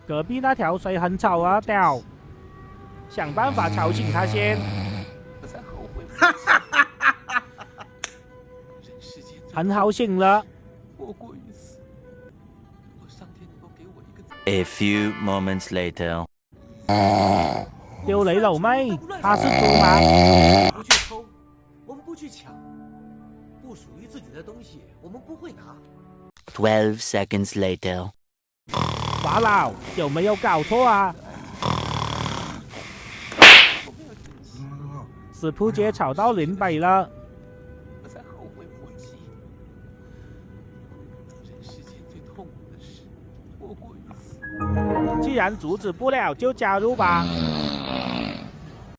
隔壁那条谁很吵啊？屌，想办法吵醒他先。我才后悔。人世间最很好醒了。莫过于此。如果上天能够给我一个 A few moments later. 丢你老妹，他是猪吗？不去偷，我们不去抢，不属于自己的东西，我们不会拿。 12 seconds later. 法老有没有搞错啊？死扑街吵到林北了。我才后悔莫及。人世间最痛苦的事，莫过于此。既然阻止不了，就加入吧。